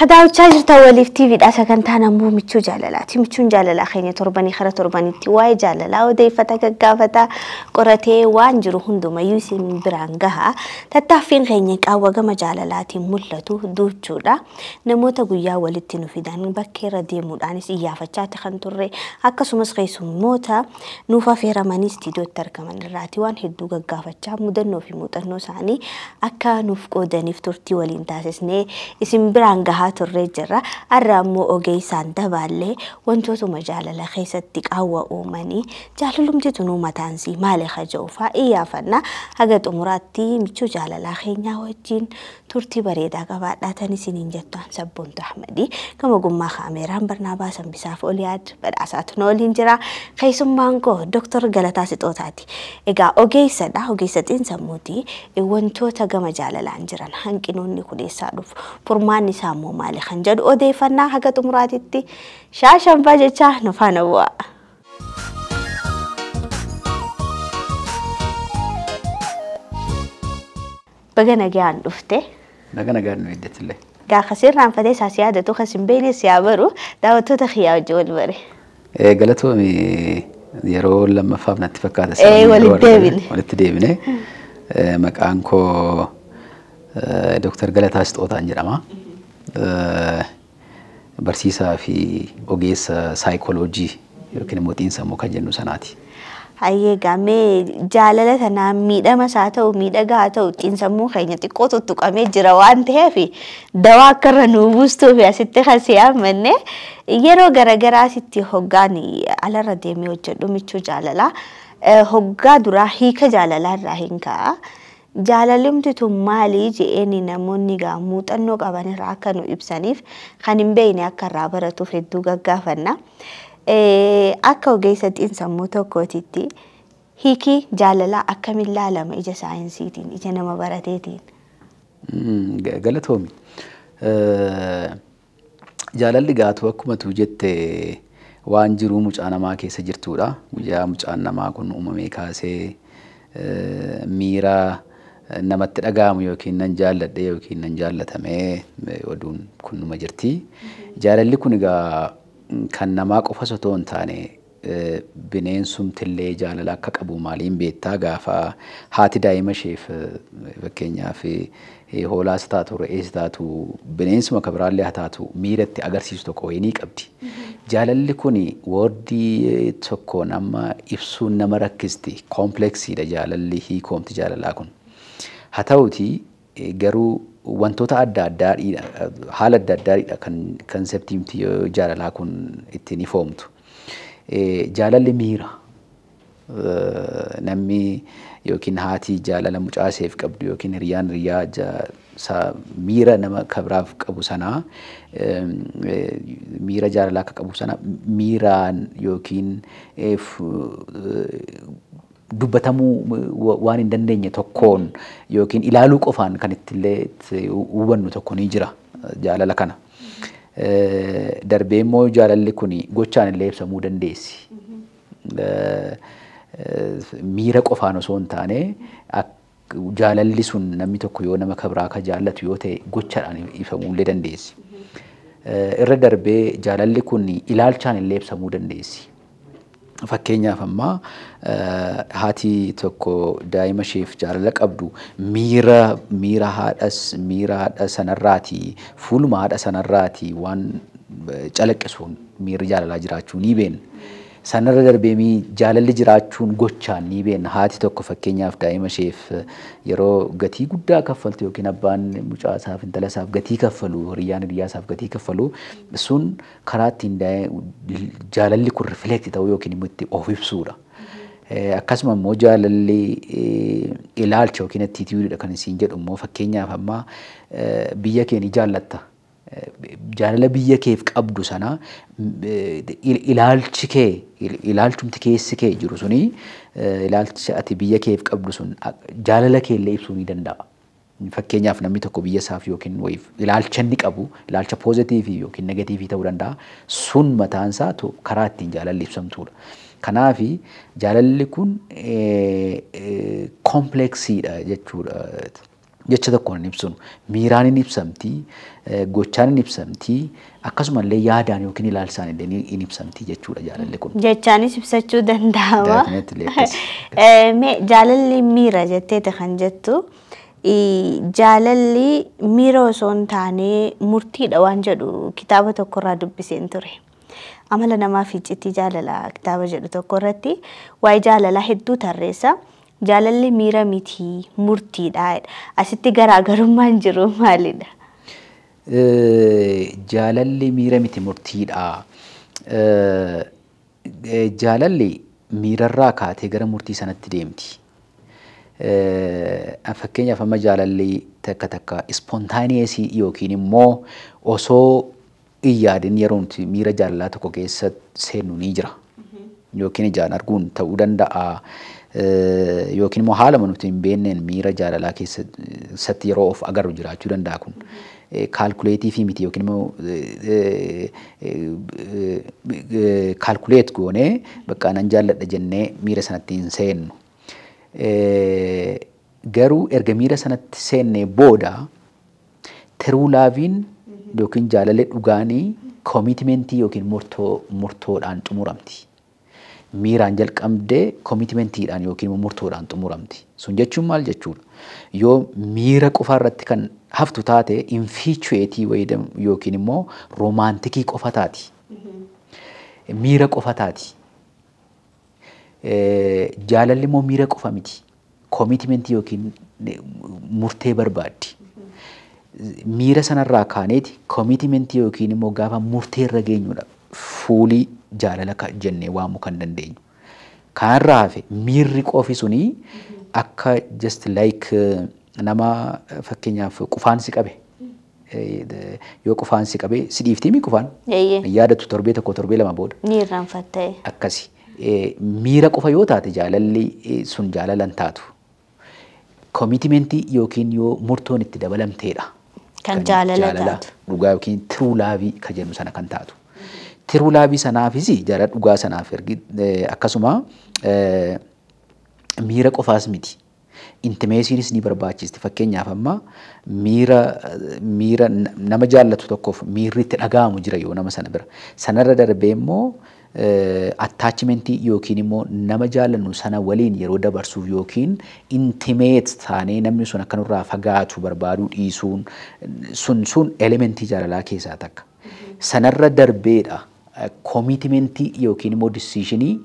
كداوتشا جرتا وليف تي في داسا كنتانا مو ميتشو جالالاتي ميتشون جاللا خيني ترباني خرا ترباني تي واي جاللا ودي فتا كغافتا قراتي وانجرو هندو ما يوسي من برانغها تتافين خيني قاوا غما جالالاتي ملتو دوچودا نموتا غويا ولتي نفيدان بكيرا ديمو دانيس يافچاتي خنتوري akkasumas keessummoota nuufa feeramanii istiidiyoo tarkaman irraati waan hedduu gaggaafachaa mudannoo fi muuxannoo isaanii akka nuuf qoodaniif turtii waliin taasisnee isin biraan gahaa turree jirra arraammoo ogeessaan dabaallee wantootuma jaalala keessatti qaawwa uumanii jaalalumti nu mataansi maali khajoofa iyyaafannaa haga xumuraatti michuu jaalalaa keenyaa wajjin turtii bareedaa qabaadhaatan isiniin jettaan sabboontu Ahmadii gama gummaa kaameeraan Barnaabaa Sambisaaf Oliyaad badhaasaatu nooliin jira keessummaan koo Dr. Galataa Sixootaati. Egaa ogeessadha ogeessatiin sammuutii wantoota gama jaalalaan jiran hanqinoonni kudeessaa dhufu furmaanni isaa immoo maali kan jedhu odeeffannaa haga xumuraatitti shaashanbaa jecha nu faana bu'a. Bagana gaan dhufte. Nagana gaan nu iddetillee. Gaa khasirraan fadee saasiyaadatu khasin beeyne siyaabaru daawwattoota khiyyaa wajji wal bare. Galatoomii yeroo lammaffaa natti fakkaata walitti deebine maqaan koo Dr. Galataa Sixootaan jedhama. Barsiisaa fi ogeessa saayikooloojii yookiin immoo xiinsammuu kan jennu sanaati. Hayyee gaamee jaalala tanaa miidhama isaa ta'u miidhagaa ta'u xiinsammuu keenya xiqqoo tuttuqamee jira waan ta'eef dawaa akkarra nuu buustuu fi asitti khasiyaammanne yeroo garagaraa sitti hoggaan alarra deemee hojjedhu michuu jaalalaa hoggaa duraa hiika jaalalaa irraa hin ka'a. Jaalalumti tun maali je'een namoonni gaa muuxannoo qaban irraa akka nu ibsaniif kan hin beekne akka irraa baratuuf hedduu gaggaafanna. Akka ogeessa xiinsammuu tokkootitti hiiki jaalalaa akkamiin ilaalama ija saayinsiitiin ija nama barateetiin. Galatoomi. Jaalalli gaatu akkuma tu jette waan jiruu mucaa namaa keessa jirtuudha. Guyyaa mucaan namaa kun uumamee kaasee miira namatti dhaga'amu yookiin nan jaalladhe yookiin nan jaallatamee oduun kun numa jirti. Jaalalli kun egaa kan namaa qofa osoo hin taane bineensumtillee jaalala akka qabu maaliin beektaa gaafa haati daa'ima isheef fakkeenyaaf hoolaas taatu re'ees taatu bineensuma kabiraallee haa taatu miiratti agarsiisu tokko wayinii qabdi. Jaalalli kun woordii tokko nama ibsuun nama rakkisti kompleksiidha jaalalli hiikoomti jaalalaa kun. Haa ta'uti garuu wantoota adda addaadha haala adda addaadha kan konseptiimti jaalalaa kun ittiin ifoomtu. Jaalalli miira namni yookiin haati jaalala mucaaseef qabdu yookiin hiriyaan hiriyaa miira nama kabiraaf qabu sanaa miira jaalalaa akka qabu sana miiraan yookiin dubbatamuu waan hin dandeenye tokkoon yookiin ilaaluu qofaan kan ittillee hubannu tokko ni jira jaalala kana. Darbee immoo jaalalli kun gochaan illee ibsamuu dandeessi. Miira qofaan osoo hin taane jaalalli sun namni tokko yoo nama kabiraa ka jaallatu yoo ta'e gochaadhaan ibsamuu illee dandeessi. Irra darbee jaalalli kun ilaalchaan illee ibsamuu dandeessi. Fakkeenyaaf ammaa haati tokko daa'ima isheef jaalala qabdu miira haadha sanarraati fuuluma haadha sanarraati waan calaqqisuun miirri jaalalaa jiraachuu ni beekna. Sanarra darbee jaalalli jiraachuun gochaan ni beekna. Haati tokko fakkeenyaaf daa'ima isheef yeroo gatii guddaa kaffaltu yookiin abbaan mucaasaaf intala isaaf gatii kaffalu hiriyaan hiriyaasaaf gatii kaffalu sun karaa ittiin jaalalli kun rifleekti ta'uu yookiin immoo itti of ibsuudha. Akkasuma immoo jaalalli ilaalcha yookiin attituudiidha kan isin jedhu immoo fakkeenyaaf ammaa biyya kee ni jaallatta. Jaalala biyya keef qabdu sana ilaalchi kee ilaalchumti keessi kee jiru suni ilaalcha ati biyya keef qabdu sun jaalala kee illee ibsuu ni danda'a. Fakkeenyaaf namni tokko biyya isaaf yookiin wayiif ilaalcha inni qabu ilaalcha poozitiivii yookiin negatiivii ta'uu danda'a. Sun mataan isaa karaa ittiin jaalalli ibsamtuudha. Kanaaf jaalalli kun kompleksiidha jechuudha. jecha tokkoon hin ibsinu. Miiraan hin ibsamti, gochaan hin ibsamti, akkasumallee yaadaan yookiin ilaalsaan illee hin ibsamti jechuudha jaalalli kun. Jechaanis ibsachuu danda'ama. Definitely akkasi. Jaalalli miira jetteeti kan jettu. Jaalalli miira osoo hin taane murtiidha waan jedhu kitaaba tokkorraa dubbiseen ture. Amala namaa fi icciitii jaalala kitaaba jedhu tokkorratti waa'ee jaalalaa hedduu tarreessa. Jaalalli miira miti murtiidha. Asitti garaagarummaan jiru maalidha? Jaalalli miira miti murtiidha. Jaalalli miirarraa kaatee gara murtii sanatti deemti. Fakkeenyaaf amma jaalalli takka spontaneously yookiin immoo osoo hin yaadin yeroo nuti miira jaalalaa tokko keessa seennu ni jira. Yookiin ijaan arguun ta'uu danda'a. Yookiin immoo haala nuti hin beekneen miira jaalalaa keessatti yeroo of agarru jiraachuu danda'a kun. Kaalkuleetii fi miti yookiin immoo kaalkuleet goonee bakka nan jaalladha jennee miira sanatti hin seennu. Garuu erga miira sanatti seennee booda tiruu laaviin yookiin jaalalli dhugaanii koomitmentii yookiin murtoodhaan xumuramti. Miiraan jalqabdee koomitmentiidhaan yookiin murtoodhaan xumuramti. Sun jechuun maal jechuudha? Yoo miira qofa irratti kan haftu taate infatuatii yookiin immoo roomaantikii qofa taati. Miira qofa taati. Jaalalli immoo miira qofa miti. Koomitmentii yookiin murtee barbaaddi. Miira sanarraa kaaneeti koomitmentii yookiin immoo gaafa murtee irra geenyudha. Fuulii jaalala jennee waamuu kan dandeenyu. Kanarraa hafe miirri qofi suni akka just like nama fakkeenyaaf qufaan si qabe. Yoo qufaan si qabe si dhiiftii mi qufaan? Yaadatu torbee tokko torbee lama booda. Ni irraanfattee. Akkasi. Miira qofa yoo taate jaalalli sun jaalala hin taatu. Koomitmentii yookiin yoo murtoon itti dabalamteedha. Kan jaalala taatu. Dhugaa yookiin tiruu laavii kan jennu sana kan taatu. Tiruu laabii sanaafis jaalala dhugaa sanaaf akkasuma miira qofaas miti. Intimeesiinis ni barbaachisti. Fakkeenyaaf amma miira nama jaallatu tokkoof miirri itti dhaga'amu jira yoo nama sana bira. Sanarra darbee immoo attachmentii yookiin immoo nama jaallannu sana waliin yeroo dabarsuuf yookiin intimate taanee namni sun akka nurraa fagaatu barbaaduu dhiisuun sun elementii jaalalaa keessaa takka. Sanarra darbeedha. Koomitmentii yookiin immoo decisionii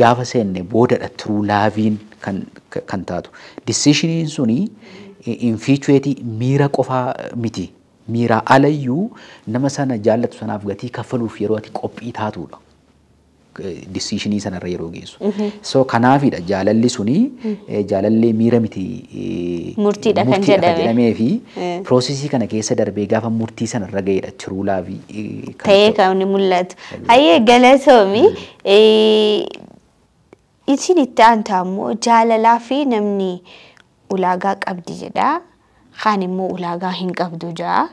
gaafa seenne boodadha tiruu laaviin kan taatu. Decisioniin suni infatuatii miira qofaa miti. Miira alayyuu nama sana jaallatu sanaaf gatii kaffaluuf yeroo ati qophii taatudha. Decisionii sanarra yeroo geessu. So kanaafidha jaalalli suni jaalalli miira miti murtiidha kan jedhamee fi piroosesii kana keessa darbee gaafa murtii sanarra ga'edha tiruu laavii ta'ee kan mul'atu. Hayyee galatoomi. Isin itti aantaa immoo jaalalaa fi namni ulaagaa qabdi jedha. Kaan immoo ulaagaa hin qabdu jaa.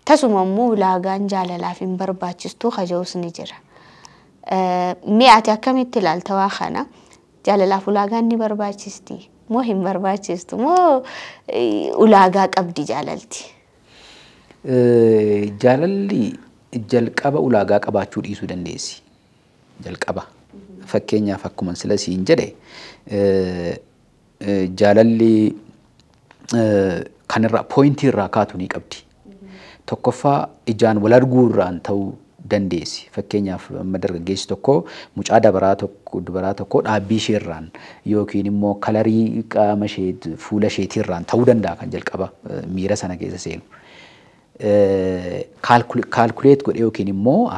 Tasuma immoo ulaagaan jaalalaaf hin barbaachistu haja'us ni jira. Mee ati akkamitti ilaalta waa kana? Jaalalaaf ulaagaan ni barbaachisti moo hin barbaachistu moo ulaagaa qabdi jaalalti? Jaalalli jalqaba ulaagaa qabaachuu dhiisuu dandeessi. Jalqaba. Fakkeenyaaf akkuma sila siin jedhe jaalalli kanirraa pooyintii irraa kaatu ni qabdi. Tokkoffaa ijaan wal arguu irraan ta'uu dandeessi. Fakkeenyaaf amma dargaggeessi tokko mucaa dubaraa tokko dhaabbii ishee irraan yookiin immoo kalarii qaama ishee fuula isheetii irraan ta'uu danda'a kan jalqaba miira sana keessa seenu. Kaalkuleet godhee yookiin immoo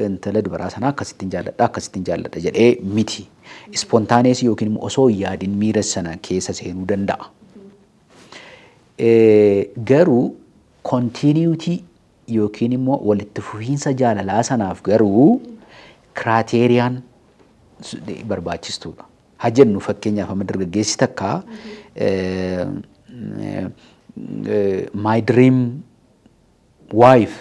intala dubaraa sanaa akkasittiin jaalladha jedhee miti. Spontanees yookiin immoo osoo hin yaadin miira sana keessa seenuu danda'a. Garuu continuity yookiin immoo walitti fufiinsa jaalalaa sanaaf garuu kiraateeriyaan barbaachistuudha. Haa jennu fakkeenyaaf amma dargaggeessi takka my dream wife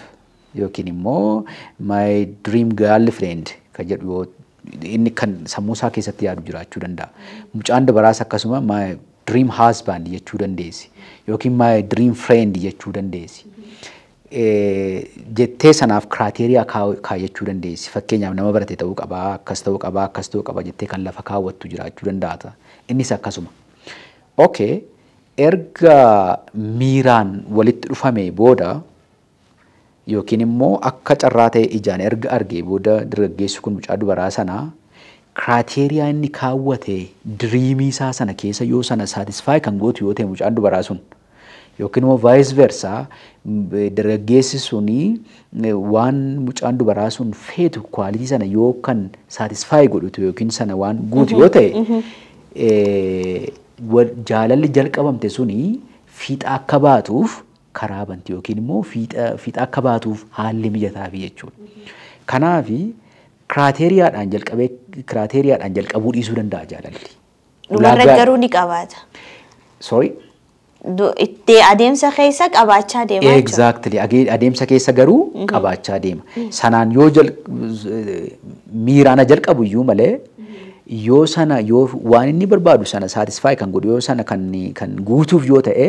yookiin immoo my dream girlfriend kan jedhu inni kan sammuu isaa keessatti yaadu jiraachuu danda'a. Mucaan dubaraas akkasuma my dream husband jechuu dandeessi yookiin my dream friend jechuu dandeessi. Jettee sanaaf kiraateriyaa kaayachuu dandeessi. Fakkeenyaaf nama barate ta'uu qabaa, akkas ta'uu qabaa, akkas ta'uu qaba jettee kan lafa kaawwattu jiraachuu danda'a. Innis akkasuma. Okay, erga miiraan walitti dhufamee booda yookiin immoo akka carraa ta'e ijaan erga argee booda dargaggeessi kun mucaa dubaraa sanaa kiraateriyaa inni kaawwate diriimii isaa sana keessa yoo sana saatisfaayi kan gootu yoo ta'e mucaan dubaraa sun yookiin immoo vaayis versaa dargaggeessi suni waan mucaan dubaraa sun feetu kwaalitii sana yoo kan saatisfaayi godhutu yookiin sana waan guutu yoo ta'e jaalalli jalqabamte suni fiixa akka baatuuf karaa banti yookiin immoo fiixa akka baatuuf haalli mijataafi jechuudha. Kanaafi kiraateriyaadhaan jalqabuu dhiisuu danda'a jaalalli. Dhumarra garuu ni qabaata. Sorry. Itti adeemsa keessa qabaachaa deema jechuudha. Exactly. Adeemsa keessa garuu qabaachaa deema. Sanaan yoo miiraana jalqabu iyyuu malee yoo sana yoo waan inni barbaadu sana satisfaayi kan godhu yoo sana kan guutuuf yoo ta'e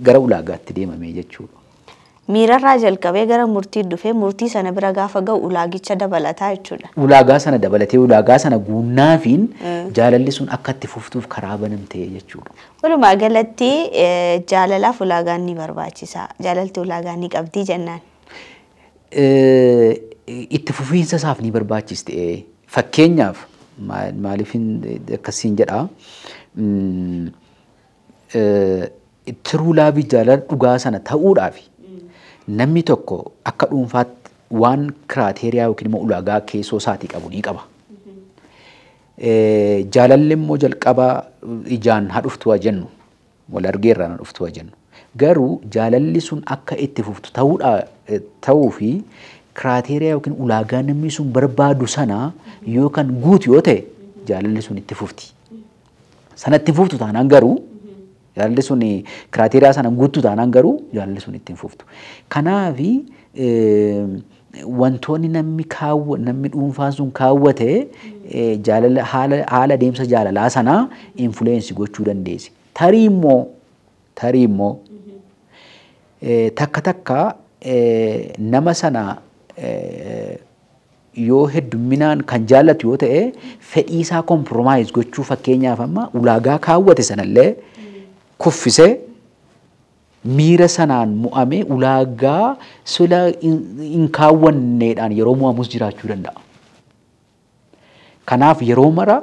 gara ulaagaatti deemamee jechuudha. Miirarraa jalqabee gara murtii dhufee murtii sana bira gaafa ga'u ulaagicha dabalataa jechuudha. Ulaagaa sana dabalatee ulaagaa sana guunnaafiin jaalalli sun akka itti fuftuuf karaa banamtee jechuudha. Walumaa galatti jaalalaaf ulaagaan ni barbaachisa. Jaalalti ulaagaa ni qabdii jennaan. Itti fufiinsa isaaf ni barbaachiste. Fakkeenyaaf maaliifin akkasiin jedhaa. Tiruu laabii jaalala dhugaa sana ta'uudhaafi namni tokko akka dhuunfaatti waan kiraateriyaa yookiin immoo ulaagaa keessoo isaatii qabu ni qaba. Jaalalli immoo jalqaba ijaan haa dhuftu jennu wal argeerraan haa dhuftu jennu garuu jaalalli sun akka itti fuftu ta'uu fi kiraateriyaa yookiin ulaagaa namni sun barbaadu sana yoo kan guutu yoo ta'e jaalalli sun itti fufti. Sana itti fuftu taanaan garuu jaalalli sun kiraateriyaa sana guutuu taanaan garuu jaalalli sun ittiin fuftu. Kanaafi wantoonni namni dhuunfaan sun kaawwate jaalala haala adeemsa jaalalaa sanaa influensi gochuu dandeessi. Tarii immoo takka nama sana yoo heddumminaan kan jaallatu yoo ta'e fedhii isaa kompromaayiz gochuu fakkeenyaaf amma ulaagaa kaawwate sanallee kuffisee miira sanaan mu'amee ulaagaa sila hin kaawwanneedhaan yeroo mu'amus jiraachuu danda'a. Kanaaf yeroo mara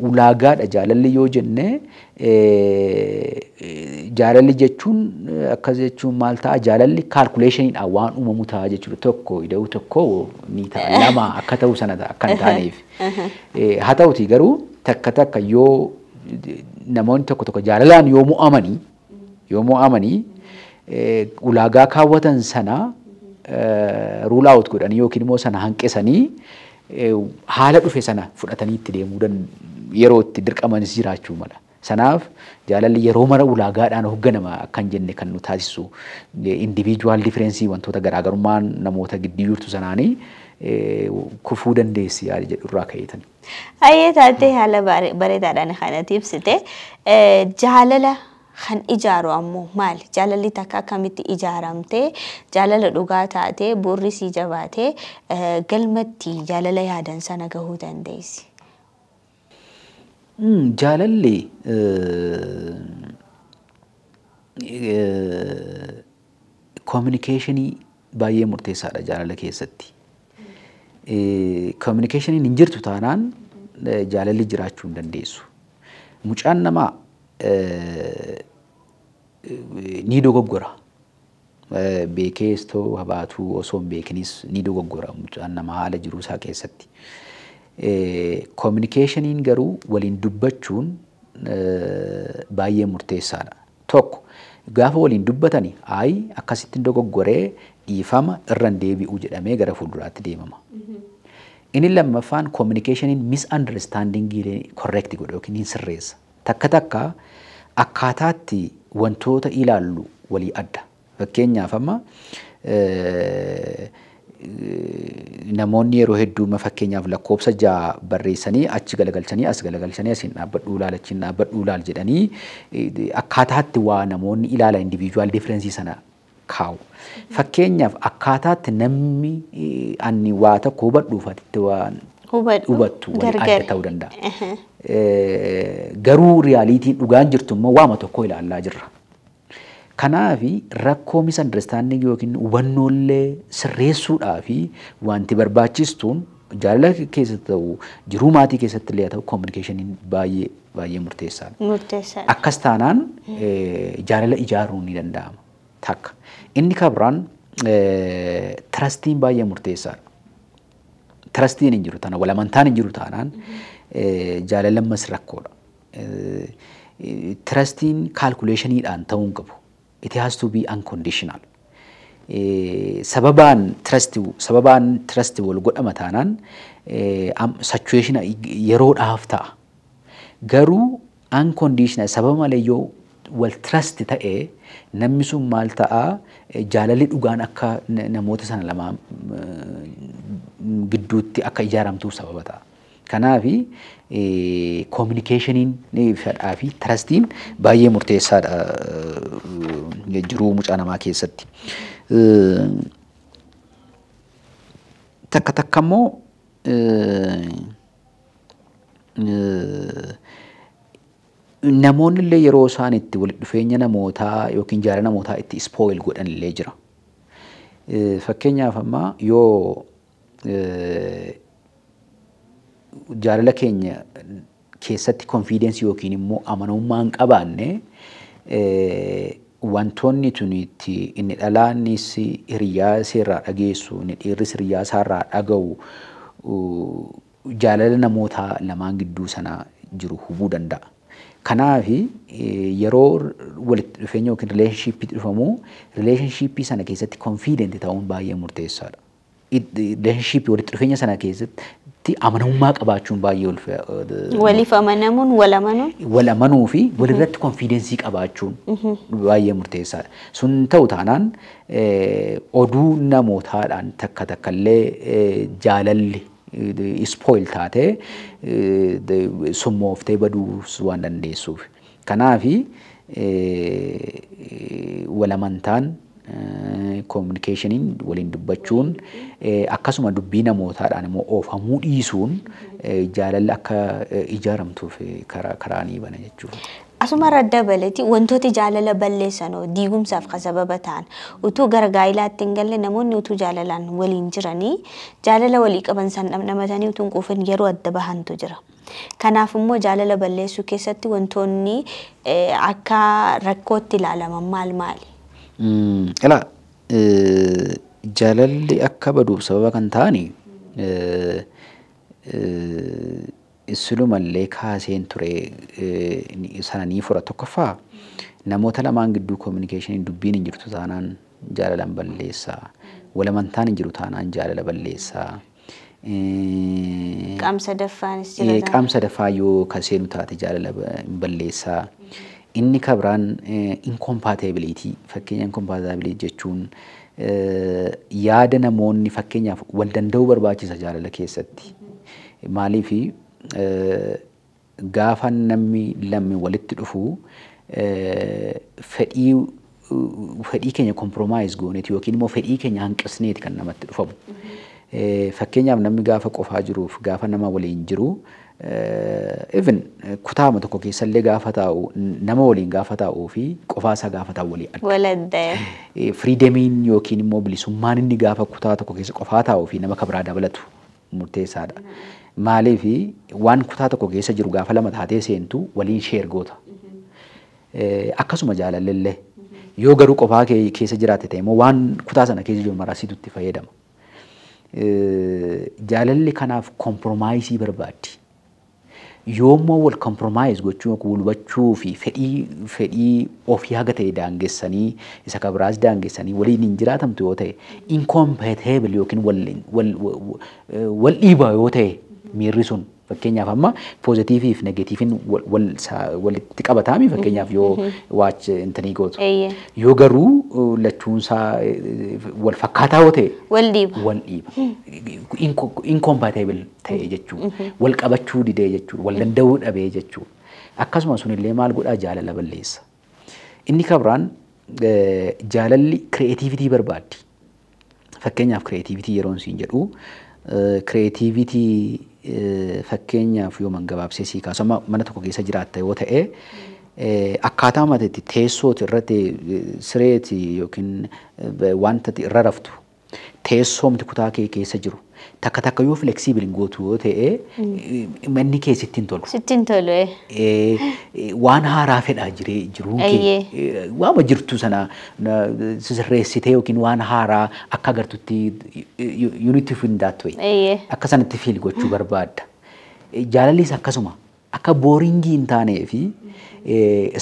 ulaagaadha jaalalli yoo jenne jaalalli jechuun akkas jechuun maal ta'a jaalalli kaalkuleeshiniidhaan waan uumamu ta'a jechuudha. Tokko ida'uu tokko ni ta'a lama akka ta'u sana ta'a akka hin taaneef. Haa ta'uti garuu takka yoo namoonni tokko jaalalaan yoo mu'amanii ulaagaa kaawwatan sana rule out godhanii yookiin immoo sana hanqisanii haala dhufe sana fudhatanii itti deemuu yeroo itti dirqamanis jiraachuu mala. Sanaaf jaalalli yeroo mara ulaagaadhaan hoogganama akkan jenne kan nu taasisu individual difference wantoota garaagarummaan namoota gidduu jirtu sanaanii kufuu dandeessi yaada jedhurraa ka'eetan. Ayyee taatee haala bareedaadhaan kanatti ibsite jaalala kan ijaaru ammoo maali? Jaalalli takka akkamitti ijaaramtee jaalala dhugaa taatee bu'uurri sii jabaatee galmatti jaalala yaadan sana gahuu dandeessi? Jaalalli communicationii baay'ee murteessaadha jaalala keessatti. Communicationiin hin jirtu taanaan jaalalli jiraachuu hin dandeessu. Mucaan namaa ni dogoggora. Beekees ta'uu habaatuu osoo hin beekinis ni dogoggora mucaan namaa haala jiruu isaa keessatti. Communicationiin garuu waliin dubbachuun baay'ee murteessaadha. Tokko gaafa waliin dubbatani akkasittiin dogoggoree dhiifama irra deebi'uu jedhamee gara fuulduraatti deemama. Inni lammaffaan communicationiin misunderstanding correct godhu yookiin hin sirreessa. Takka akkaataatti wantoota ilaallu walii adda. Fakkeenyaaf amma namoonni yeroo hedduu fakkeenyaaf lakkoobsa 6 barreessanii achi galagalchanii as galagalchanii asiin dhaabbadhuu ilaal achiin dhaabbadhuu ilaal jedhanii akkaataatti waa namoonni ilaala individual difference sana kaa'u. Fakkeenyaaf akkaataatti namni anni waa tokko hubadhuuf atitti waan hubattu adda ta'uu danda'a. Garuu riyaaliitiin dhugaan jirtu immoo waama tokko ilaalaa jirra. Kanaafi rakkoo misunderstanding yookiin hubannoolee sirreessuudhaa fi wanti barbaachistuun jaalala keessatti ta'u jiruu maatii keessatti illee ta'u communicationin baay'ee murteessaadha. Akkas taanaan jaalala ijaaruun ni danda'ama. Takka inni kabiraan trustiin baay'ee murteessaadha. Trustiin hin jiru taanaan walamantaan hin jiru taanaan jaalala ammas rakkoodha. Trustiin calculationiidhaan ta'uu hin qabu. It has to be unconditional. Sababaan trust wal godhama taanaan situation yeroodhaaf ta'a. Garuu unconditional sababa malee yoo wal trust ta'e namni sun maal ta'a jaalalli dhugaan akka namoota sana lama gidduutti akka ijaaramtuuf sababa ta'a. Kanaafi communicationin fi trustiin baay'ee murteessaadha jiruu mucaa namaa keessatti. Takka immoo namoonni illee yeroo isaan itti walitti dhufeenya namootaa yookiin jaalala namootaa itti spoil godhan illee jira. Fakkeenyaaf amma yoo jaalala keenya keessatti confidence yookiin immoo amanamummaa hin qabaanne wantoonni tunitti inni dhalaanis hiriyaa seerraa dhageessu inni dhiirris hiriyaa isaarraa dhaga'u jaalala namoota lamaan gidduu sana jiru hubuu danda'a. Kanaafi yeroo walitti dhufeenya yookiin relationshipii dhufamu relationshipii sana keessatti confident ta'uun baay'ee murteessaadha. Relationshipii walitti dhufeenya sana keessatti amanamummaa qabaachuun baay'ee waliif amanamuun wal amanuu fi walirratti confidence qabaachuun baay'ee murteessaadha. Sun ta'u taanaan oduu namootaadhaan takka illee jaalalli spoil taatee summooftee baduus waan dandeessuuf. Kanaafi walamantaan communicationin waliin dubbachuun akkasuma dubbii namootaadhaan immoo oofamuu dhiisuun jaalalli akka ijaaramtuuf karaa ni bana jechuudha. Asuma radda balati wantooti jaalala balleessanoo diigumsaaf ka sababa ta'an utuu gara gaa'ilaatti hin galle namoonni utuu jaalalaan waliin jiranii jaalala walii qaban san namatanii utuu hin quufin yeroo adda bahantu jira. Kanaaf immoo jaalala balleessuu keessatti wantoonni akka rakkootti ilaalaman maali? Jaalalli akka baduuf sababa kan ta'ani isilumallee kaaseen ture sana ni fura tokkoffaa namoota lamaan gidduu communication dubbiin hin jirtu taanaan jaalalan balleessaa walamantaan hin jiru taanaan jaalala balleessaa qaamsa dafaa yoo kaseenu taate jaalala balleessaa. Inni kabiraan incompatibility fakkeenya incompatibility jechuun yaada namoonni fakkeenyaaf wal danda'uu barbaachisa jaalala keessatti. Maaliif gaafa namni lammi walitti dhufu fedhii keenya compromise gooneeti yookiin immoo fedhii keenya hanqisneeti kan namatti dhufamu. Fakkeenyaaf namni gaafa qofaa jiruuf gaafa nama waliin jiru even kutaama tokko keessallee gaafa taa'u nama waliin gaafa taa'uu fi qofaasaa gaafa taa'u walii adda. Freedomiin yookiin immoo bilisummaan inni gaafa kutaa tokko keessa qofaa taa'uu fi nama kabiraa dabalatu murteessaadha. Maaliif waan kutaa tokko keessa jiru gaafa lama taatee seentu waliin share goota. Akkasuma jaalallee yoo garuu qofaa keessa jiraate ta'e immoo waan kutaa sana keessa jiru maraasiitutti fayyadama. Jaalalli kanaaf compromise barbaaddi. Yoommoo wal compromise gochuu wal hubachuu fi fedhii ofii haga ta'e daangessanii isa kabiraas daangessanii waliin hin jiraatamtu yoo ta'e incompatible yookiin wal dhiibaa yoo ta'e Miirri sun fakkeenyaaf amma poozitiivii fi negatiiviin walitti qabataami fakkeenyaaf yoo waach intanii gootu. Yoo garuu lachuunsaa wal fakkaataa yoo ta'e wal dhiiba. Wal dhiiba. Incompatible ta'e jechuudha. Wal qabachuu didee jechuudha. Wal danda'uu dhabee jechuudha. Akkasuma sunillee maal godhaa jaalala balleessa. Inni kabiraan jaalalli kireetiivitii barbaaddi. Fakkeenyaaf kireetiivitii yeroon siin jedhu kireetiivitii fakkeenyaaf yoo gabaabsee sii kaasu amma mana tokko keessa jiraatta yoo ta'e akkaataa mateetti teessooti irratti sireeti yookiin wanta irra raftu teessoomti kutaa kee keessa jiru takka yoo flexible gootu yoo ta'e manni kee sittiin tolu. Sittiin tolu. Waan haaraa fedhaa jiruun kee waama jirtu sana sirreessitee yookiin waan haaraa akka agartutti unity findaattu akka sanatti fiil gochuu barbaadda. Jaalallis akkasuma akka booringii hin taanee fi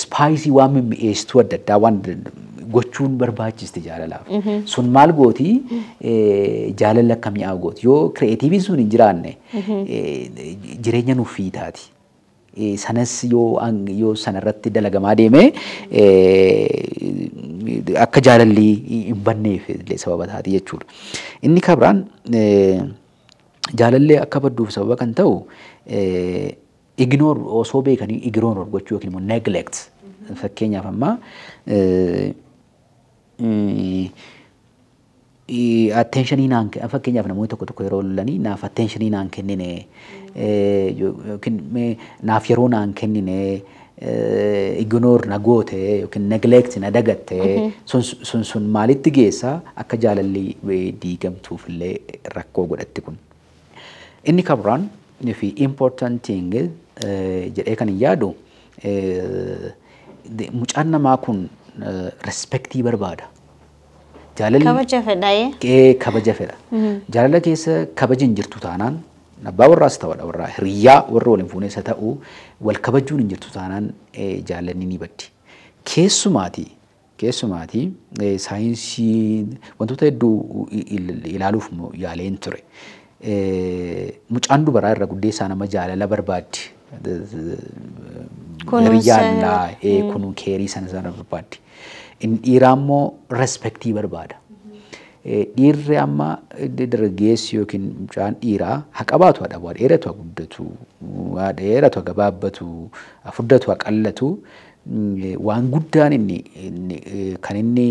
ispaayisii waan mimmi'eessituu adda addaa waan gochuun barbaachisti jaalalaaf. Sun maal gooti jaalalli akka mi'aawu gooti. Yoo kireetiiviin sun hin jiraanne jireenya nuuf fiitaati. Sanas yoo sanarratti dalagamaa deeme akka jaalalli hin banneef illee sababa taati jechuudha. Inni kabiraan jaalallee akka badduuf sababa kan ta'u ignore osoo beekanii ignore gochuu yookiin immoo neglect fakkeenyaaf amma attentionii naan fakkeenyaaf namoonni tokko yeroo lolanii naaf attentionii naan kennine yookiin naaf yeroo naan kennine ignore na goote yookiin neglect na dagatte sun maalitti geessa akka jaalalli diigamtuuf illee rakkoo godhatti kun. Inni kabiraan fi important thing jedhee kan yaadu mucaan namaa kun respectii barbaada. Jaalalli kabaja fedha. Kabaja fedha. Jaalala keessa kabaji hin jirtu taanaan abbaa warraas ta'udha warraa hiriyyaa warra waliin fuuneessa ta'u wal kabajuun hin jirtu taanaan jaalalli ni baddi. Keessumaati saayinsii wantoota hedduu ilaaluuf yaaleen ture. Mucaan dubaraa irra guddeessaa nama jaalala barbaaddi. Hiriyyaalaa kunuun keerii sana barbaaddi. Dhiiraa immoo respectii barbaada. Dhiirri amma dargaggeessi yookiin mucaan dhiiraa haa qabaatu haa dhabu, haa dheeratu haa guddatu, haa dheeratu haa gabaabbatu, haa furdatu haa qallatu. Waan guddaan kan inni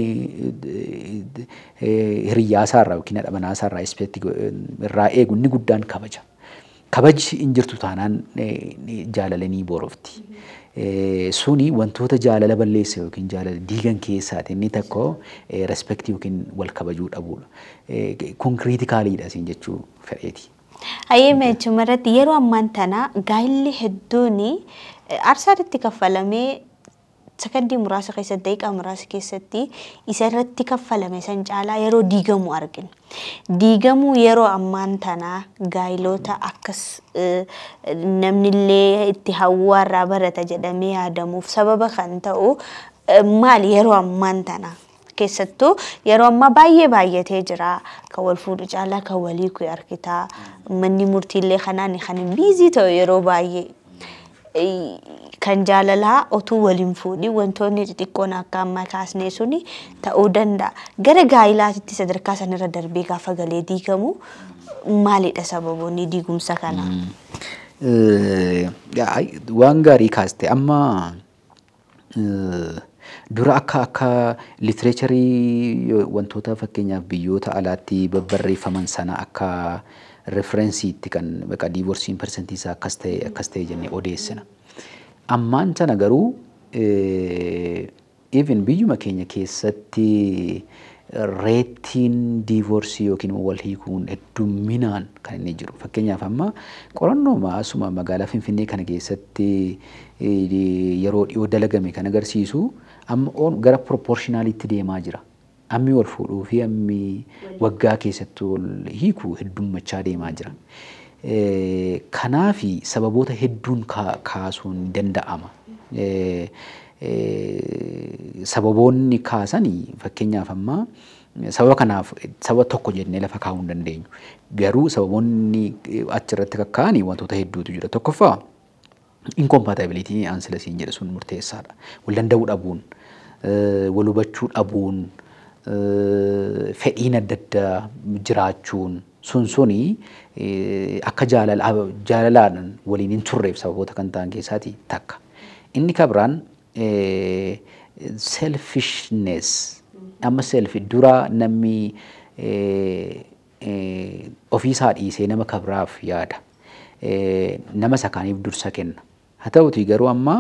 hiriyyaasaarraa yookiin haadha manaasaarraa irraa eegu inni guddaan kabaja. Kabaji hin jirtu taanaan jaalalanii borofti. Suni wantoota jaalala balleessa yookiin jaalala diigan keessaati inni tokko respectii yookiin wal kabajuu dhabuudha. Kun kriitikaaliidha siin jechuu fedheeti. Hayyee meechuma irratti yeroo ammaan tana gaa'illi hedduun aarsaatti kaffalamee sakandii muraasa keessatti daqiiqaa muraasa keessatti isa irratti kaffalame san caalaa yeroo diigamu argina. Diigamuu yeroo ammaan tana gaa'ilota akkas namnillee itti hawwaarraa barata jedhamee yaadamuuf sababa kan ta'u maali yeroo ammaan tana? Keessattuu yeroo ammaa baay'atee jira. Kan wal fuudhu caalaa kan walii kuyi argitaa. Manni murtiillee kanaan kan hin biizii ta'u yeroo baay'ee. Kan jaalalaa otuu waliin fuudhi wantoonni xixiqqoon akka amma kaasnee suni ta'uu danda'a. Gara gaa'ilaatitti sadarkaa sanarra darbee gaafa galee diigamu maalidha sababoonni diigumsa kanaa? Waan gaarii kaaste amma dura akka literaaturii wantoota fakkeenyaaf biyyoota alaatti babbarreeffaman sana akka referensiitti kan bakka diivorsiin persentii isaa akkas ta'e jennee odeessina. Ammaan sana garuu even biyyuma keenya keessatti reetiin diivorsii yookiin wal hiikuun heddumminaan kan inni jiru. Fakkeenyaaf amma qorannoo maasuma magaalaa Finfinnee kana keessatti yeroo dhiyoo dalagame kan agarsiisu amma gara proportionaalitti deemaa jira. Ammi wal fuudhuu fi ammi waggaa keessatti wal hiikuu heddummachaa deemaa jira. Kanaafi sababoota hedduun kaasuun danda'ama. Sababoonni kaasanii fakkeenyaaf amma sababa kanaaf sababa tokko jennee lafa kaa'uu hin dandeenyu. Garuu sababoonni achirratti kakkaa'anii wantoota hedduutu jira. Tokkoffaa incompatibility aan sila siin jedhe sun murteessaadha. Wal danda'uu dhabuun, wal hubachuu dhabuun, fedhiin adda addaa jiraachuun suni akka jaalalaan waliin hin turreef sababoota kan ta'an keessaati takka. Inni kabiraan selfishness amma dura namni ofiisaa dhiisee nama kabiraaf yaada. Nama sakaaniif dursa kenna. Haa ta'uutii garuu amma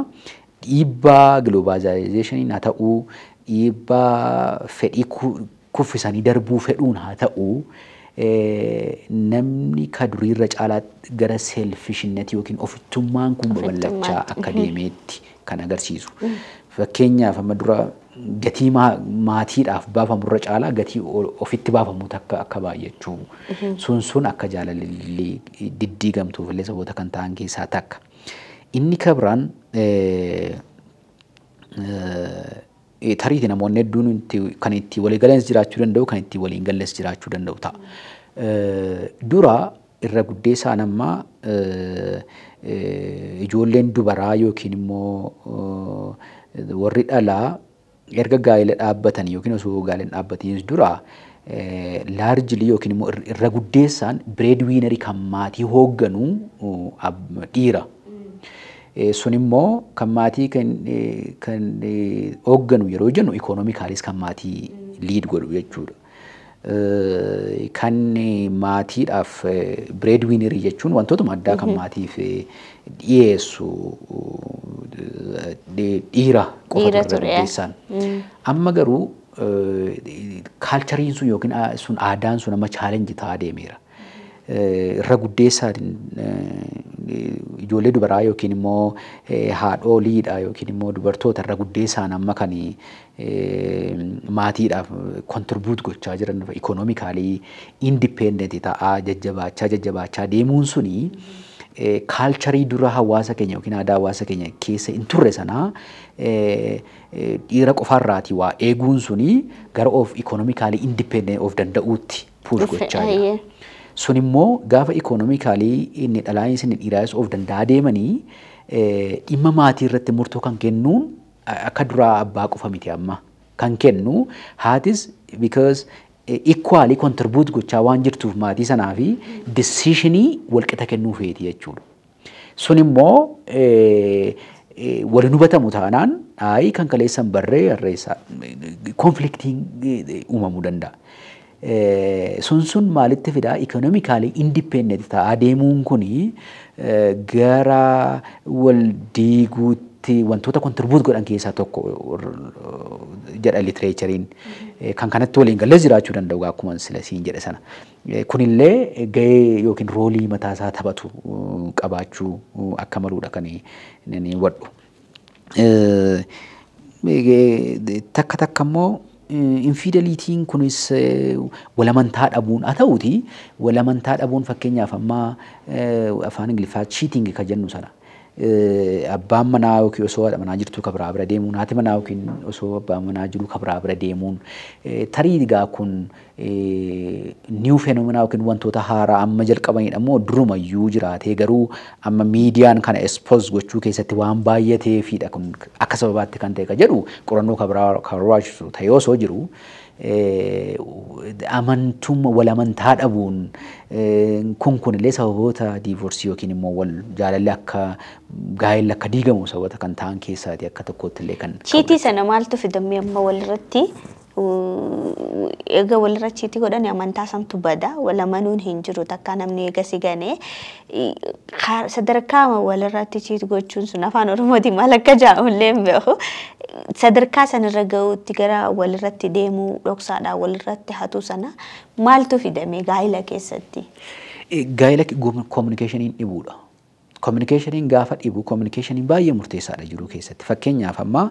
dhiibbaa globalizationiin haa ta'uu dhiibbaa fedhii kuffisanii darbuu fedhuun haa ta'uu namni ka duriirra caalaa gara selfishness yookiin ofittummaan kun babal'achaa akka deemeetti kan agarsiisu. Fakkeenyaaf amma dura gatii maatiidhaaf baafamurra caalaa gatii ofitti baafamu akka baay'achuu sun akka jaalalli diddiigamtuuf illee sababoota kan ta'an keessaa takka. Inni kabiraan tariitii namoonni hedduun kan itti walii galeenis jiraachuu danda'u kan itti waliin galles jiraachuu danda'u ta'a. Dura irra guddeessaan amma ijoolleen dubaraa yookiin immoo warri dhalaa erga gaa'ela dhaabbatan yookiin osoo gaa'ela dhaabbatanii dura laarjilii yookiin immoo irra guddeessaan bireedwiinerii kan maatii hoogganu dhiira. Sun immoo kan maatii kan hoogganu yeroo jennu ikoonoomikaalis kan maatii liid godhu jechuudha. Kan maatiidhaaf bireedwiinerii jechuun wantoota addaa kan maatiif dhiyeessu dhiira qofa guddeessaan. Amma garuu kaalchariin sun yookiin sun aadaan sun amma chaalenjii ta'aa deemeera. Irra guddeessaan ijoollee dubaraa yookiin immoo haadholiidha yookiin immoo dubartoota irra guddeessaan amma kan maatiidhaaf kontribuut gochaa jiran ikoonoomikaalii indipendentii ta'aa jajjabaachaa deemuun suni kaalcharii dura hawaasa keenya yookiin aadaa hawaasa keenya keessa hin turre sanaa dhiira qofaarraatii waa eeguun suni gara of ikoonoomikaalii indipendent of danda'uutti puush gochaa jira. Sun immoo gaafa ikoonoomikaalii inni dhalaanis inni dhiiraas of danda'a deemanii dhimma maatii irratti murtoo kan kennuun akka duraa abbaa qofa miti amma kan kennu haatis because equally contribute gochaa waan jirtuuf maatii sanaa fi decisionii walqixa kennuu feeti jechuudha. Sun immoo waliin hubatamu taanaan kan kaleessan barree harreessaa konfliktiin uumamuu danda'a. Sun maalitti fidaa ikoonoomikaalii indipendent ta'aa deemuun kuni gara wal diiguutti wantoota kontribuut godhan keessaa tokko jedha litireechariin kan kanatti waliin gallee jiraachuu danda'u akkuma sila siin jedhe sana. Kunillee gahee yookiin roolii mataasaa taphatu qabaachuu akka maluudha kan inni wadhu. Takka immoo infidelitiin kunis walamantaa dhabuun haa ta'uuti walamantaa dhabuun fakkeenyaaf amma afaan Ingiliffaa cheating kan jennu sana abbaan manaa yookiin osoo haadha manaa jirtu kan biraa bira deemuun haati manaa yookiin osoo abbaan manaa jiru kan biraa bira deemuun tarii egaa kun new phenomena yookiin wantoota haaraa amma jalqabanidha moo durumayyuu jiraatee garuu amma miidiyaan kana expose gochuu keessatti waan baay'ateefidha kun akka sababaatti kan ta'e ka jedhu qorannoo kan biraa kan raawwachiisu ta'ee osoo jiru amantummaa walamantaa dhabuun kunillee sababoota diivoorsii yookiin immoo wal jaalalli akka gaa'elli akka diigamu sababoota kan ta'an keessaati akka tokkotti illee kan. Chiitii sana maaltu fidamee amma walirratti egaa walirra chiitii godhanii amantaa samtu bada walamanuun hin jiru takka namni eega si ganee sadarkaa walirratti chiitii gochuun sun afaan Oromootiin maal akka jedhamullee hin beeku. Sadarkaa sanarra gahuutti gara walirratti deemuu dhoksaadhaan walirratti hatu sana maaltu fidamee gaa'ela keessatti? Gaa'ela communicationin dhibuudha. Communication gaafa dhibu communication baay'ee murteessaadha jiruu keessatti. Fakkeenyaaf amma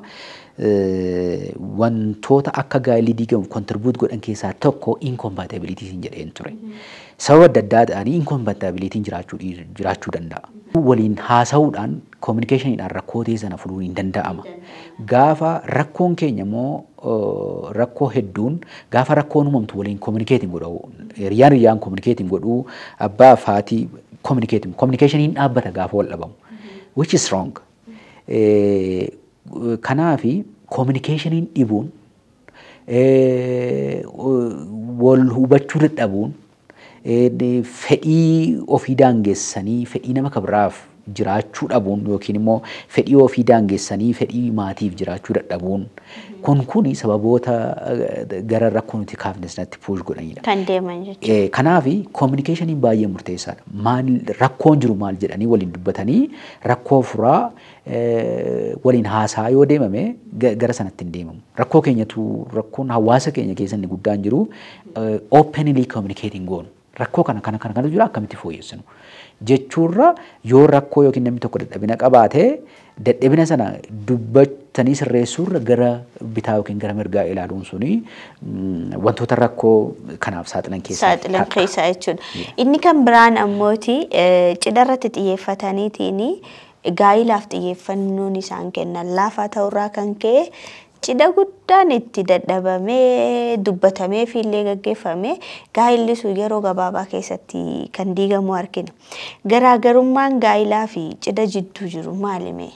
wantoota akka gaa'illi diigamu contribute godhan keessaa tokko incompatibility hin jedheen ture. Sababa adda addaadhaan incompatibility jiraachuu danda'a. Waliin haasa'uudhaan communicationidhaan rakkoo sana furuun hin danda'ama. Gaafa rakkoon keenya immoo rakkoo hedduun gaafa rakkoon uumamtu waliin communicate godhu riyyaan communicate godhu abbaa faatii communication dhaabbata gaafa wal dhabamu which is wrong. Kanaafi communication dhibuun wal hubachuu dadhabuun fedhii ofii daangessanii fedhii nama kabiraaf jiraachuu dhabuun yookiin immoo fedhii ofii daangessanii fedhii maatiif jiraachuu dadhabuun kun sababoota gara rakkoo nuti kaafne sanatti puush godhanidha. Kan deeman jechuudha. Kanaafi communication baay'ee murteessaadha. Maal rakkoon jiru maal jedhanii waliin dubbatanii rakkoo furaa waliin haasaa yoo deemame gara sanatti hin deemamu. Rakkoo keenyatu rakkoon hawaasa keenya keessatti guddaan jiru openly communicating goonu. Rakkoo kana jira akkamitti fooyyessinu jechuurra yoo rakkoo yookiin namni tokko dadhabina qabaate dadhabina sana dubbatanii sirreessuurra gara bitaa yookiin gara mirgaa ilaaluun suni wantoota rakkoo kanaaf saaxilan keessaa jechuudha. Inni kan biraan ammooti cidharratti xiyyeeffataniitiin gaa'ilaaf xiyyeeffannoon isaan kennan laafaa ta'urraa kan ka'e cidha guddaan itti dadhabamee dubbatamee fi illee gaggeeffame gaa'illi sun yeroo gabaabaa keessatti kan diigamu argina. Garaagarummaan gaa'ilaa fi cidha jidduu jiru maalime?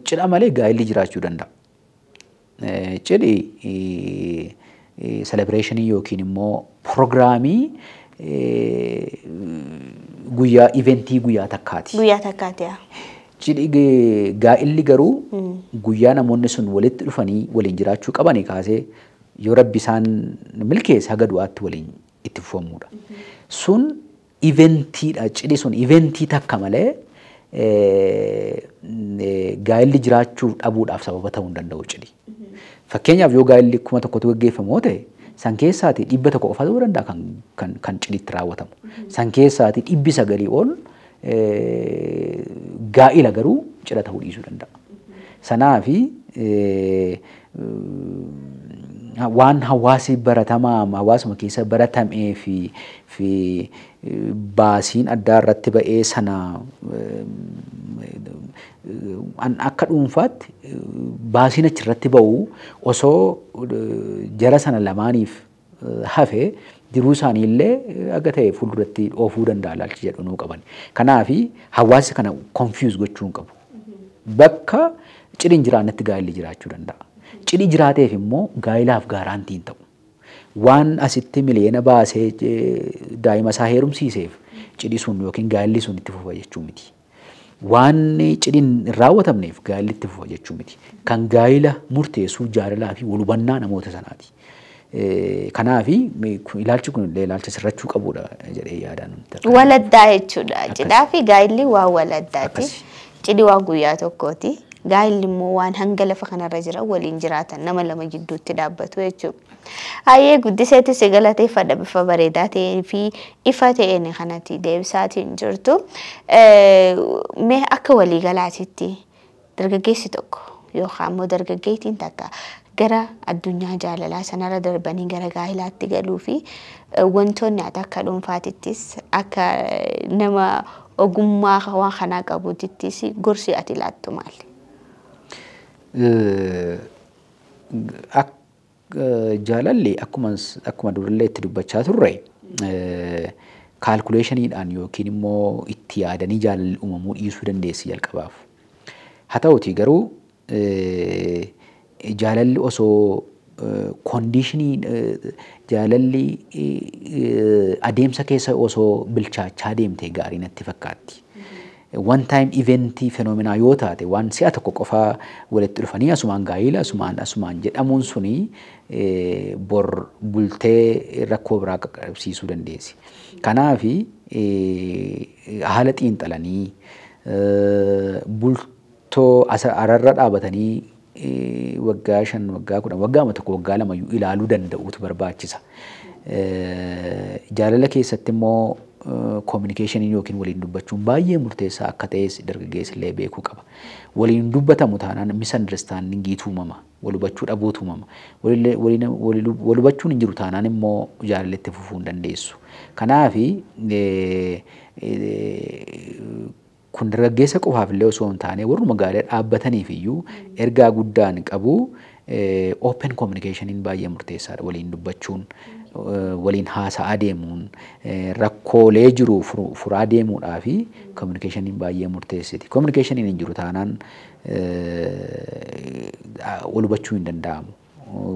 Cidha malee gaa'illi jiraachuu danda'a. Cidhi celebration yookiin immoo proogiraamii guyyaa eventii guyyaa takkaati. Guyyaa takkaati. Cidhi gaa'illi garuu guyyaa namoonni sun walitti dhufanii waliin jiraachuu qabanii kaasee yoo rabbi isaan milkeesse haga du'aatti waliin itti fufamuudha. Sun eventiidha. Cidhi sun eventii takka malee gaa'illi jiraachuu dhabuudhaaf sababa ta'uu hin danda'u cidhi. Fakkeenyaaf yoo gaa'illi 1,000tu gaggeeffamoo ta'e san keessaati 100 qofa ta'uu danda'a kan cidhitti raawwatamu. San keessaati 900 ol gaa'ila garuu cidha ta'uu dhiisuu danda'a. Sanaafi waan hawaasi baratamaa hawaasuma keessa baratamee fi baasiin addaa irratti ba'ee sana akka dhuunfaatti baasiin achirratti ba'u osoo jara sana lamaaniif hafe jiruu isaanii illee akka ta'e fuulduratti oofuu danda'a ilaalchi jedhu nuu qaban. Kanaafi hawaasi kana confuse gochuu hin qabu. Bakka cidhi hin jiraannetti gaa'illi jiraachuu danda'a. Cidhi jiraateef immoo gaa'ilaaf gaaraantii hin ta'u. Waan asitti miliyoona baasee daa'ima isaa heerumsiiseef cidhi sun yookiin gaa'illi sun itti fufa jechuu miti. Waan cidhiin hin raawwatamneef gaa'illi itti fufa jechuu miti. Kan gaa'ila murteessuu jaalalaa fi wal hubannaa namoota sanaati. Kanaafi ilaalchi kun illee ilaalcha sirrachuu qabudha jedhee yaadaan. Waladdaa jechuudha. Cidhaa fi gaa'illi waan waladdaati. Cidhi waan guyyaa tokkooti. Gaa'illi immoo waan hanga lafa kanarra jiran waliin jiraatan nama lama jidduutti dhaabbatu jechuudha. Hayyee guddiseetti si galateeffadha bifa bareedaa ta'ee fi ifa ta'een kanatti deebisaatiin jirtu. Mee akka waliigalaatitti dargaggeessi tokko yookaan immoo dargaggeettiin takka gara addunyaa jaalalaa sanarra darbanii gara gaa'ilaatti galuu fi wantoonni akka dhuunfaatittis akka nama ogummaa waan kanaa qabuutittis gorsi ati laattu maali? Jaalalli akkuma durallee itti dubbachaa turre kaalkuleeshiniidhaan yookiin immoo itti yaadanii jaalalli uumamuu dhiisuu dandeessi jalqabaaf. Haa ta'uutii garuu jaalalli osoo kondiishinii jaalalli adeemsa keessa osoo bilchaachaa deemte gaarii natti fakkaatti. One time eventii fenomenaa yoo taate waan si'a tokko qofaa walitti dhufanii asumaan gaa'ila asumaan jedhamuun suni bor bultee rakkoo biraa qaqqabsiisuu dandeessi. Kanaafi haala xiinxalanii bultoo ararra dhaabatanii waggaa 5 waggaa 10 waggaa 1 waggaa 2 ilaaluu danda'uutu barbaachisa. Jaalala keessatti immoo communication yookiin waliin dubbachuun baay'ee murteessaa akka ta'es dargaggeessi illee beekuu qaba. Waliin dubbatamu taanaan misunderstanding uumama. Wal hubachuu dhabuutu uumama. Wal hubachuun hin jiru taanaan immoo jaalalli itti fufuu hin dandeessu. Kanaaf kun dargaggeessa qofaaf illee osoo hin taane warruma gaarii dhaabbataniif iyyuu ergaa guddaan qabu. Open communication baay'ee murteessaadha. Waliin dubbachuun waliin haasa'aa deemuun rakkoolee jiru furaa deemuudhaa fi communication baay'ee murteessiti. Communication hin jiru taanaan wal hubachuu hin danda'amu.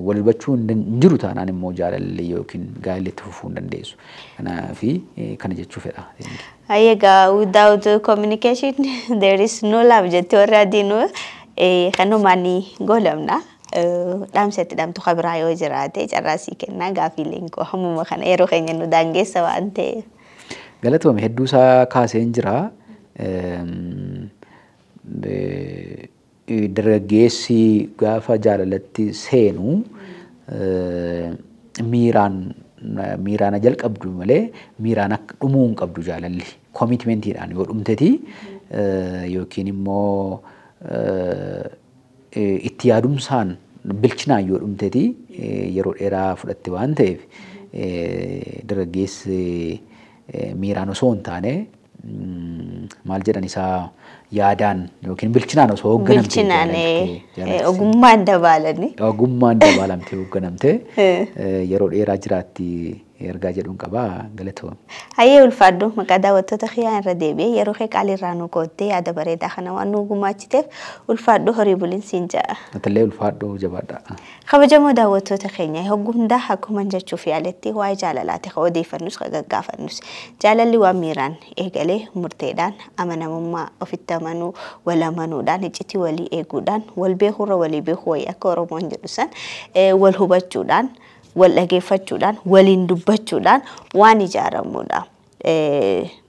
Wal hubachuu hin jiru taanaan immoo jaalalli yookiin gaa'elli itti fufuu hin dandeessu. Kanaaf kana jechuu fedha. Egaa without communication there is no love jettee warra adiinuu kanumaan golamna. Dhaamsatti dhaamtu kabiraa yoo jiraate carraasii kennaa gaafiileen koo hammuma kana yeroo keenya nu daangeessa waan ta'eef. Galatoome hedduu isaa kaaseen jira. Dargaggeessi gaafa jaalalatti seenu miiraan jalqabdu malee miiraan akka dhumuu hin qabdu jaalalli. Commitmentiidhaan yoo dhumteti yookiin immoo itti yaadumsaan bilchinaan yoo dhumteti yeroo dheeraa fudhatte waan ta'eef dargaggeessi miiraan osoo hin taane maal jedhan isaa yaadaan yookiin bilchinaan osoo hoogganamte ogummaan dabalamte hoogganamte yeroo dheeraa jiraatti ergaa jedhuun qabaa galatoome. Hayyee ulfaadhu maqaa daawwattoota kiyyaa irra deebi'ee yeroo kee qaalirraa nu goottee yaada bareedaa kana waan nu gumaachiteef ulfaadhu horii buliin siin ja'a. Atillee ulfaadhu jabaadha. Kabajamoo daawwattoota keenya hoggundaa akkuma jechuuf yaaletti waa'ee jaalalaati ka odeeffannus ka gaggaafannus jaalalli waan miiraan eegalee murteedhaan amanamummaa ofitti amanuu wal amanuudhaan iccitii walii eeguudhaan wal beekuurra walii beekuu wayii akka Oromoon jedhu san wal hubachuudhaan wal dhageeffachuudhaan waliin dubbachuudhaan waan ijaaramudha.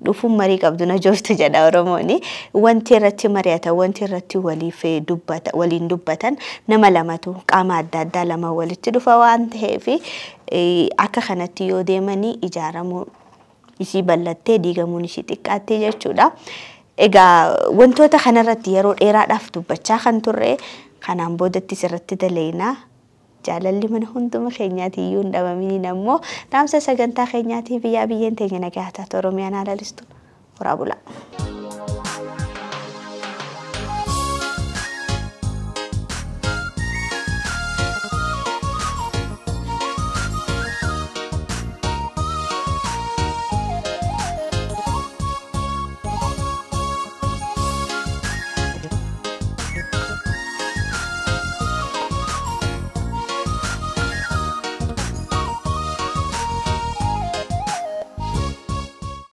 Dhufuun marii qabdu na jooftu jedha Oromooni. Wanti irratti mari'atan wanti irratti waliin dubbatan nama lamatu qaama adda addaa lama walitti dhufa waan ta'eef akka kanatti yoo deemanii ijaaramuu isii bal'attee diigamuun isii xiqqaattee jechuudha. Egaa wantoota kanarratti yeroo dheeraadhaaf dubbachaa kan turre kanaan boodatti irratti daleynaa. Jaalalli mana hunduma keenyaati iyyuu hin dhabaminiin ammoo dhaamsa sagantaa keenyaatiif biyyaa biyyeen teenya nagaa taate Oromiyaan haala listu horaa bulaa.